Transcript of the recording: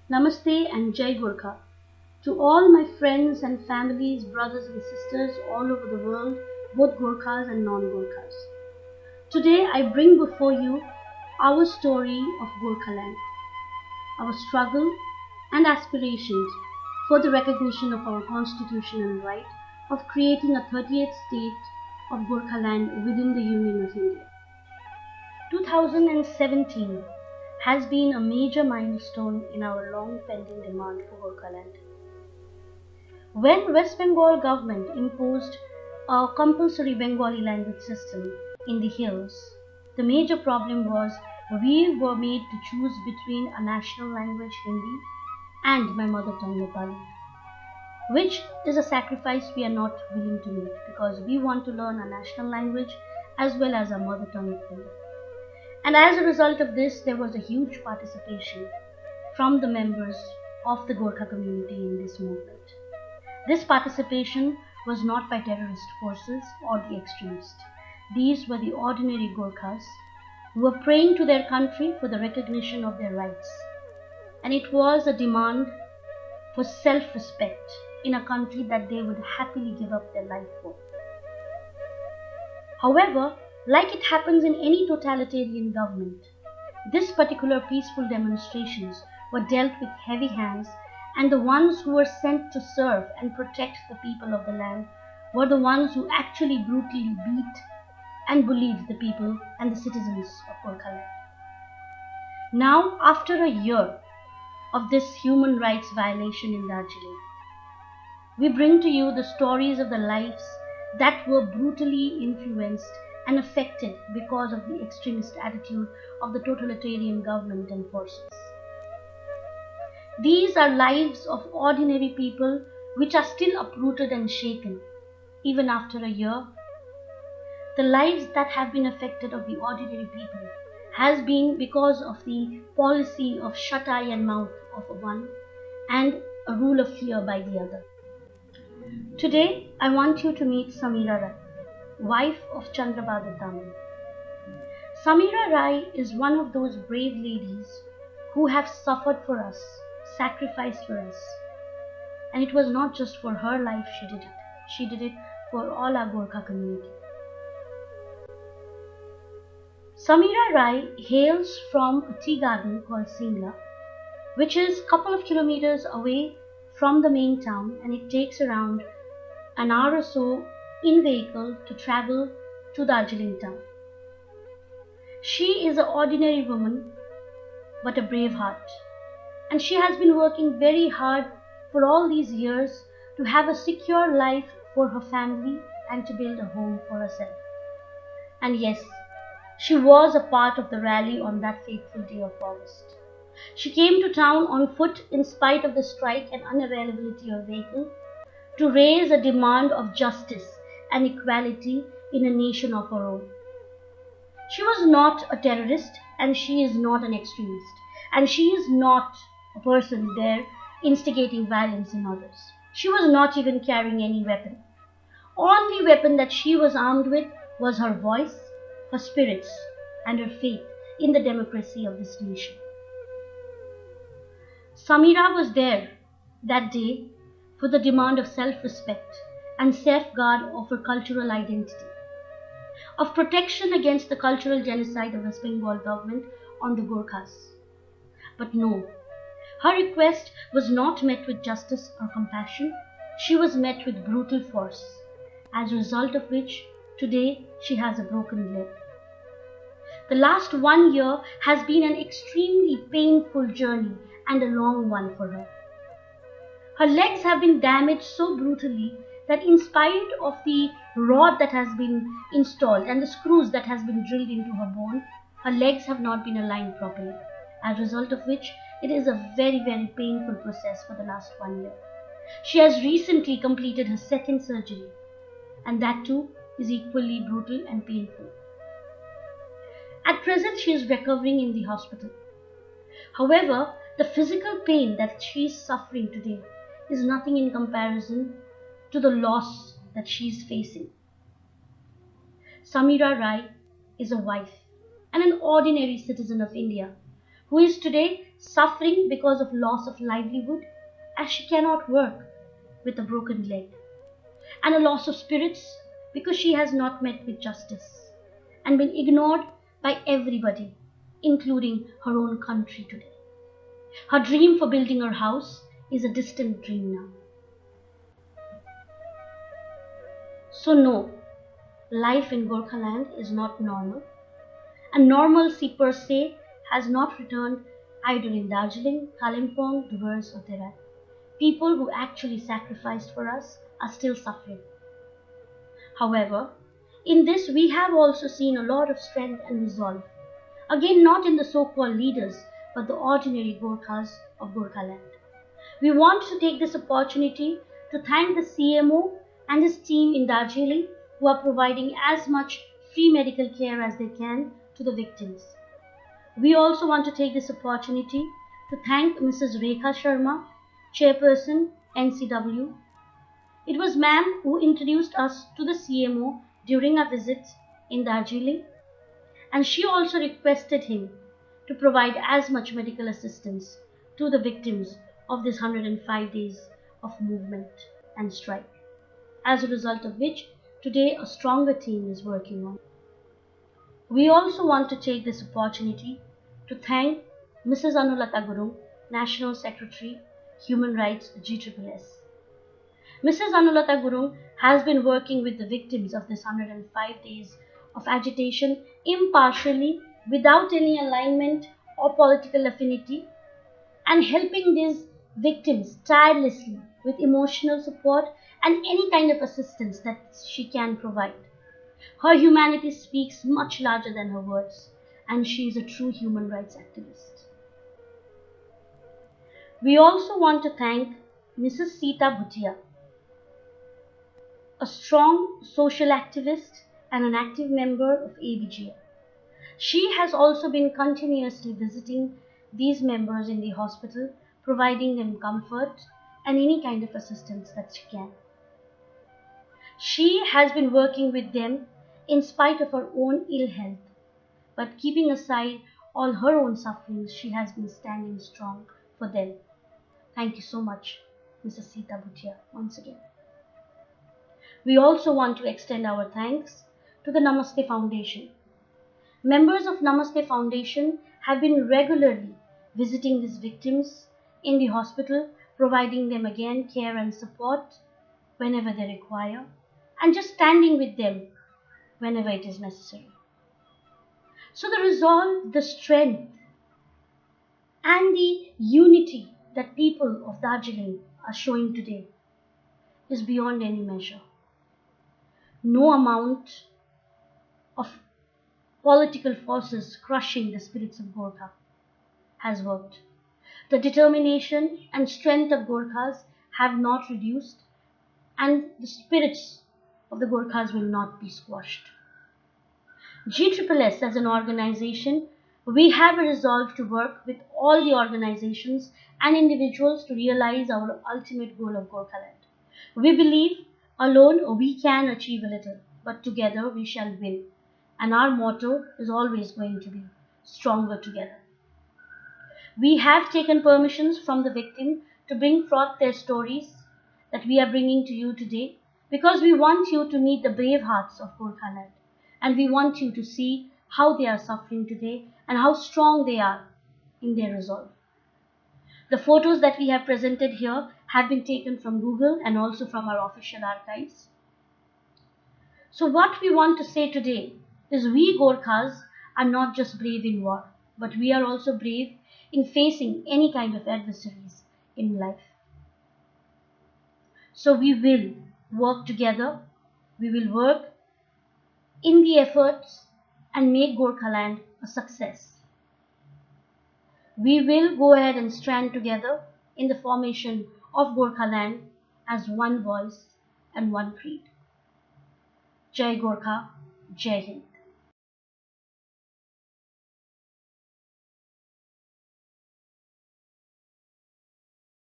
Namaste and Jai Gurkha. To all my friends and families, brothers and sisters all over the world, both Gurkhas and non-Gurkhas. Today I bring before you our story of Gurkhaland, our struggle and aspirations for the recognition of our constitutional right of creating a 30th state of Gurkhaland within the Union of India. 2017 has been a major milestone in our long pending demand for Gurkhaland. When West Bengal government imposed a compulsory Bengali language system in the hills, the major problem was we were made to choose between a national language Hindi and my mother tongue Nepali, which is a sacrifice we are not willing to make because we want to learn a national language as well as our mother tongue Hindi. And as a result of this, there was a huge participation from the members of the Gorkha community in this movement. This participation was not by terrorist forces or the extremists. These were the ordinary Gorkhas who were praying to their country for the recognition of their rights. And it was a demand for self-respect in a country that they would happily give up their life for. However, like it happens in any totalitarian government, this particular peaceful demonstrations were dealt with heavy hands, and the ones who were sent to serve and protect the people of the land were the ones who actually brutally beat and bullied the people and the citizens of Gurkhaland. Now, after a year of this human rights violation in Darjeeling, we bring to you the stories of the lives that were brutally influenced and affected because of the extremist attitude of the totalitarian government and forces. These are lives of ordinary people which are still uprooted and shaken, even after a year. The lives that have been affected of the ordinary people has been because of the policy of shut eye and mouth of one and a rule of fear by the other. Today, I want you to meet Samira Rai, wife of Chandrabada Tamil. Samira Rai is one of those brave ladies who have suffered for us, sacrificed for us. And it was not just for her life she did it for all our Gorkha community. Samira Rai hails from a tea garden called Simla, which is a couple of kilometers away from the main town, and it takes around an hour or so in vehicle to travel to Darjeeling town. She is an ordinary woman, but a brave heart. And she has been working very hard for all these years to have a secure life for her family and to build a home for herself. And yes, she was a part of the rally on that fateful day of August. She came to town on foot in spite of the strike and unavailability of vehicle to raise a demand of justice and equality in a nation of her own. She was not a terrorist and she is not an extremist, and she is not a person there instigating violence in others. She was not even carrying any weapon. Only weapon that she was armed with was her voice, her spirits, and her faith in the democracy of this nation. Samira was there that day for the demand of self-respect and safeguard of her cultural identity, of protection against the cultural genocide of West Bengal government on the Gurkhas. But no, her request was not met with justice or compassion. She was met with brutal force, as a result of which today she has a broken leg. The last 1 year has been an extremely painful journey and a long one for her. Her legs have been damaged so brutally that in spite of the rod that has been installed and the screws that has been drilled into her bone, her legs have not been aligned properly, as a result of which it is a very, very painful process for the last 1 year. She has recently completed her second surgery, and that too is equally brutal and painful. At present, she is recovering in the hospital. However, the physical pain that she is suffering today is nothing in comparison to the loss that she is facing. Samira Rai is a wife and an ordinary citizen of India who is today suffering because of loss of livelihood as she cannot work with a broken leg, and a loss of spirits because she has not met with justice and been ignored by everybody, including her own country today. Her dream for building her house is a distant dream now. So no, life in Gorkhaland is not normal, and normalcy per se has not returned either in Darjeeling, Kalimpong, Dubars or Terai. People who actually sacrificed for us are still suffering. However, in this we have also seen a lot of strength and resolve. Again, not in the so-called leaders, but the ordinary Gorkhas of Gorkhaland. We want to take this opportunity to thank the CMO and his team in Darjeeling who are providing as much free medical care as they can to the victims. We also want to take this opportunity to thank Mrs. Rekha Sharma, Chairperson, NCW. It was ma'am who introduced us to the CMO during our visit in Darjeeling, and she also requested him to provide as much medical assistance to the victims of this 105 days of movement and strike, as a result of which today a stronger team is working on. We also want to take this opportunity to thank Mrs. Anulata Gurung, National Secretary, Human Rights, GSSS. Mrs. Anulata Gurung has been working with the victims of this 105 days of agitation impartially, without any alignment or political affinity, and helping these victims tirelessly with emotional support and any kind of assistance that she can provide. Her humanity speaks much larger than her words, and she is a true human rights activist. We also want to thank Mrs. Sita Bhutia, a strong social activist and an active member of ABGA. She has also been continuously visiting these members in the hospital, providing them comfort and any kind of assistance that she can. She has been working with them in spite of her own ill health, but keeping aside all her own sufferings, she has been standing strong for them. Thank you so much, Mrs. Sita Bhutia, once again. We also want to extend our thanks to the Namaste Foundation. Members of Namaste Foundation have been regularly visiting these victims in the hospital, providing them again care and support whenever they require, and just standing with them whenever it is necessary. So the resolve, the strength, and the unity that people of Darjeeling are showing today is beyond any measure. No amount of political forces crushing the spirits of Gorkha has worked. The determination and strength of Gorkhas have not reduced, and the spirits of the Gorkhas will not be squashed. GSSS as an organization, we have a resolve to work with all the organizations and individuals to realize our ultimate goal of Gorkhaland. We believe alone we can achieve a little, but together we shall win. And our motto is always going to be stronger together. We have taken permissions from the victim to bring forth their stories that we are bringing to you today, because we want you to meet the brave hearts of Gorkhaland, and we want you to see how they are suffering today and how strong they are in their resolve. The photos that we have presented here have been taken from Google and also from our official archives. So what we want to say today is we Gorkhas are not just brave in war, but we are also brave in facing any kind of adversaries in life. So we will work together, we will work in the efforts and make Gorkhaland a success. We will go ahead and stand together in the formation of Gorkhaland as one voice and one creed. Jai Gorkha, Jai Hind.